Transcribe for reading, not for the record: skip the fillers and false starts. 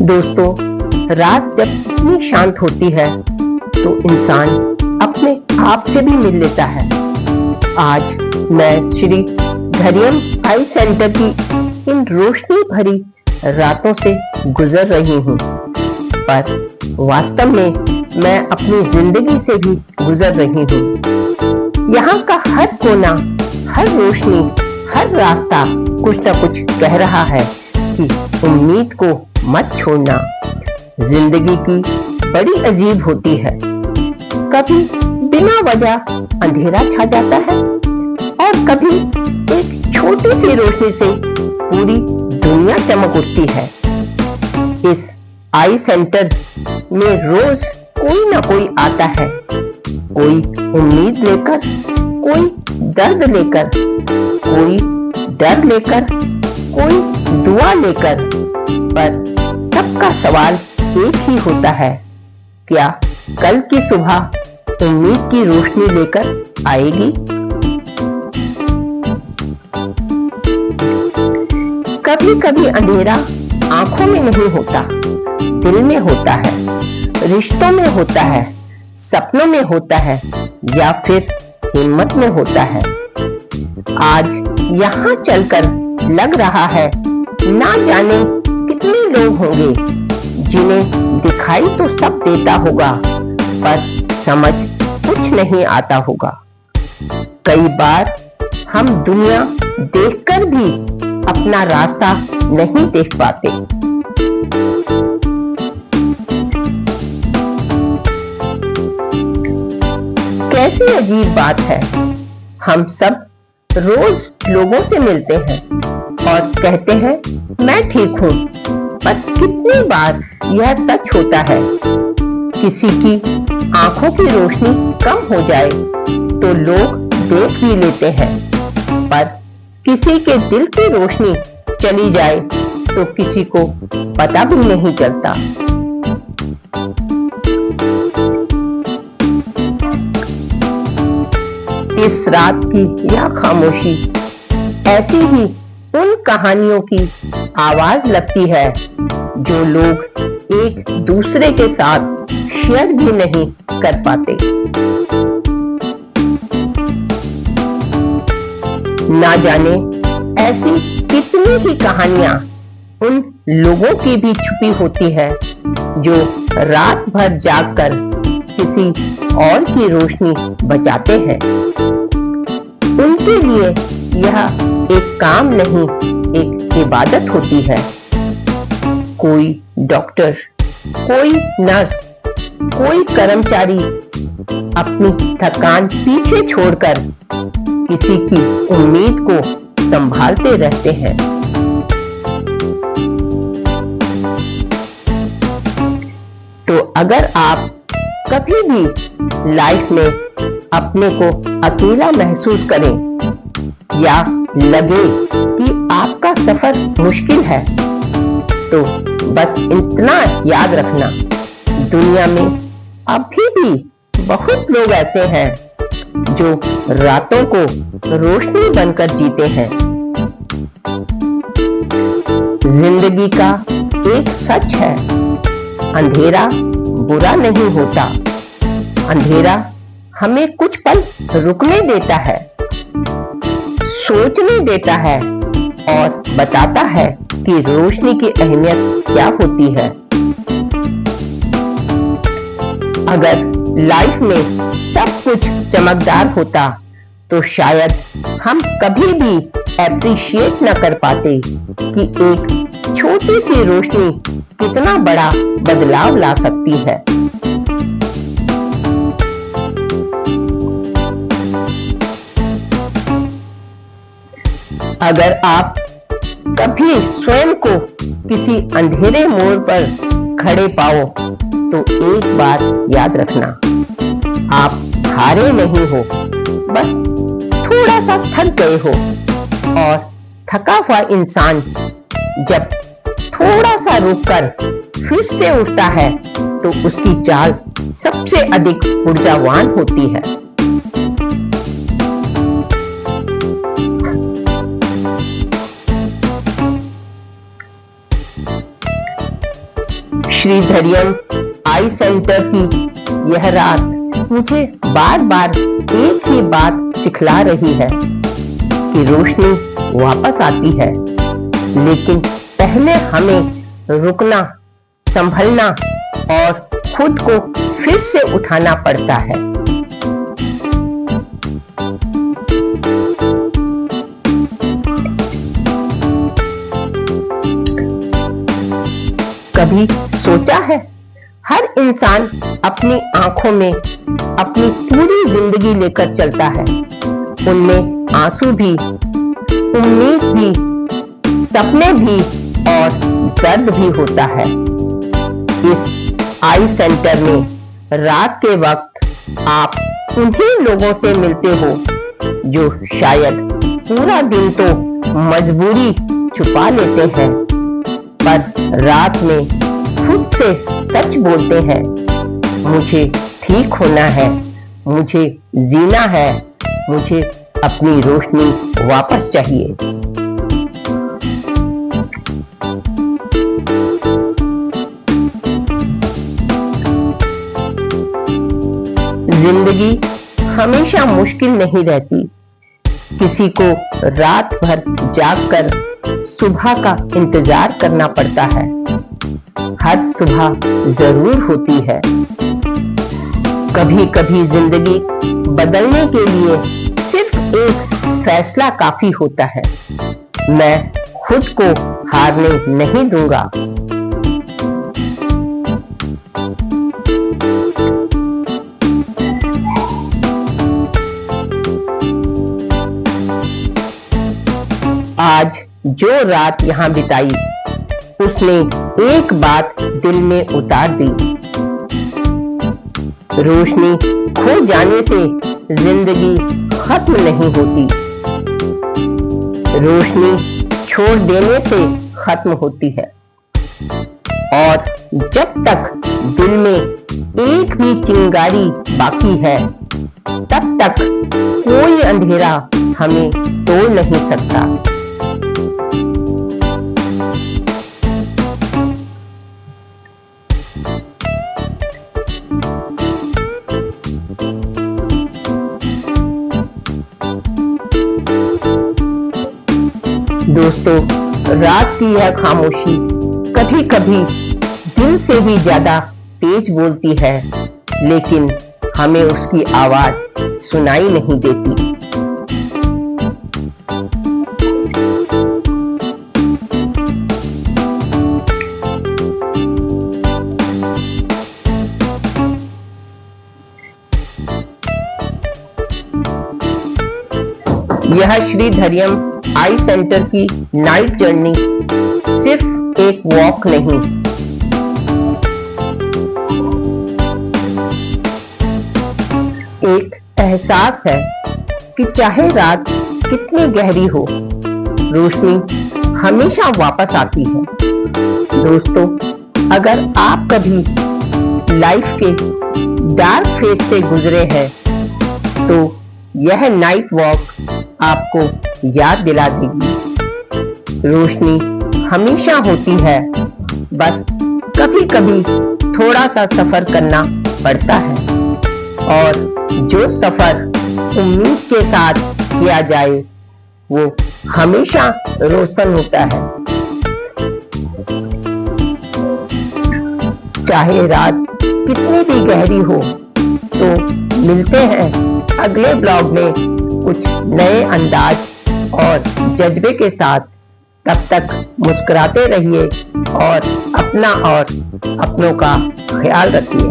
दोस्तों, रात जब इतनी शांत होती है तो इंसान अपने आप से भी मिल लेता है। आज मैं श्री धैर्यम आई सेंटर की इन रोशनी भरी रातों से गुजर रही हूँ, पर वास्तव में मैं अपनी जिंदगी से भी गुजर रही हूँ। यहाँ का हर कोना, हर रोशनी, हर रास्ता कुछ न कुछ कह रहा है कि उम्मीद को मत छोड़ना। जिंदगी की बड़ी अजीब होती है। कभी बिना वजह अंधेरा छा जाता है और कभी एक छोटी सी रोशनी से पूरी दुनिया चमक उठती है। इस आई सेंटर में रोज कोई ना कोई आता है, कोई उम्मीद लेकर, कोई दर्द लेकर, कोई डर लेकर, कोई दुआ लेकर, पर सबका सवाल एक ही होता है, क्या कल की सुबह उम्मीद की रोशनी लेकर आएगी? कभी कभी अंधेरा आंखों में नहीं होता, दिल में होता है, रिश्तों में होता है, सपनों में होता है या फिर हिम्मत में होता है। आज यहाँ चलकर लग रहा है ना जाने कितने लोग होंगे जिन्हें दिखाई तो सब देता होगा, पर समझ कुछ नहीं आता होगा। कई बार हम दुनिया देखकर भी अपना रास्ता नहीं देख पाते। कैसी अजीब बात है, हम सब रोज लोगों से मिलते हैं और कहते हैं मैं ठीक हूँ, पर कितनी बार यह सच होता है? किसी की आंखों की रोशनी कम हो जाए तो लोग देख भी लेते हैं, पर किसी के दिल की रोशनी चली जाए तो किसी को पता भी नहीं चलता। इस रात की यह खामोशी ऐसी ही उन कहानियों की आवाज लगती है जो लोग एक दूसरे के साथ शेयर भी नहीं कर पाते। ना जाने ऐसी कितनी ही कहानियां उन लोगों की भी छुपी होती है जो रात भर जागकर किसी और की रोशनी बचाते हैं। उनके लिए यह एक काम नहीं, एक इबादत होती है। कोई डॉक्टर, कोई नर्स, कोई कर्मचारी अपनी थकान पीछे छोड़कर किसी की उम्मीद को संभालते रहते हैं। तो अगर आप कभी भी लाइफ में अपने को अकेला महसूस करें या लगे कि आपका सफर मुश्किल है, तो बस इतना याद रखना, दुनिया में अभी भी बहुत लोग ऐसे हैं जो रातों को रोशनी बनकर जीते हैं। जिंदगी का एक सच है, अंधेरा बुरा नहीं होता। अंधेरा हमें कुछ पल रुकने देता है, सोचने देता है और बताता है कि रोशनी की अहमियत क्या होती है। अगर लाइफ में सब कुछ चमकदार होता तो शायद हम कभी भी एप्रिशिएट न कर पाते कि एक छोटी सी रोशनी कितना बड़ा बदलाव ला सकती है। अगर आप कभी स्वयं को किसी अंधेरे मोड़ पर खड़े पाओ तो एक बात याद रखना, आप हारे नहीं हो, बस थोड़ा सा थक गए हो। और थका हुआ इंसान जब थोड़ा सा रुककर फिर से उठता है तो उसकी चाल सबसे अधिक ऊर्जावान होती है। श्री धैर्यम आई सेंटर की यह रात मुझे बार बार एक ही बात सिखला रही है कि रोशनी वापस आती है, लेकिन पहले हमें रुकना, संभलना और खुद को फिर से उठाना पड़ता है। कभी सोचा है, हर इंसान अपनी आंखों में अपनी पूरी जिंदगी लेकर चलता है। उनमें आंसू भी, उम्मीद भी, सपने भी और दर्द भी होता है। इस आई सेंटर में रात के वक्त आप उन्हीं लोगों से मिलते हो जो शायद पूरा दिन तो मजबूरी छुपा लेते हैं, पर रात में खुद से सच बोलते हैं, मुझे ठीक होना है, मुझे जीना है, मुझे अपनी रोशनी वापस चाहिए। जिंदगी हमेशा मुश्किल नहीं रहती। किसी को रात भर जागकर सुबह का इंतजार करना पड़ता है। हर सुबह जरूर होती है। कभी कभी जिंदगी बदलने के लिए सिर्फ एक फैसला काफी होता है। मैं खुद को हारने नहीं दूंगा। आज जो रात यहाँ बिताई, उसने एक बात दिल में उतार दी। रोशनी खो जाने से जिंदगी खत्म नहीं होती, रोशनी छोड़ देने से खत्म होती है। और जब तक दिल में एक भी चिंगारी बाकी है, तब तक कोई अंधेरा हमें तोड़ नहीं सकता। दोस्तों, रात की यह खामोशी कभी कभी दिल से भी ज्यादा तेज बोलती है, लेकिन हमें उसकी आवाज सुनाई नहीं देती। यह श्री धैर्यम आई सेंटर की नाइट जर्नी सिर्फ एक वॉक नहीं, एक एहसास है कि चाहे रात कितनी गहरी हो, रोशनी हमेशा वापस आती है। दोस्तों, अगर आप कभी लाइफ के डार्क फेज से गुजरे हैं, तो यह नाइट वॉक आपको याद दिला देगी। रोशनी हमेशा होती है, बस कभी कभी थोड़ा सा सफर करना पड़ता है, और जो सफर उम्मीद के साथ किया जाए, वो हमेशा रोशन होता है। चाहे रात कितनी भी गहरी हो, तो मिलते हैं अगले ब्लॉग में कुछ नए अंदाज और जज्बे के साथ। तब तक मुस्कुराते रहिए और अपना और अपनों का ख्याल रखिए।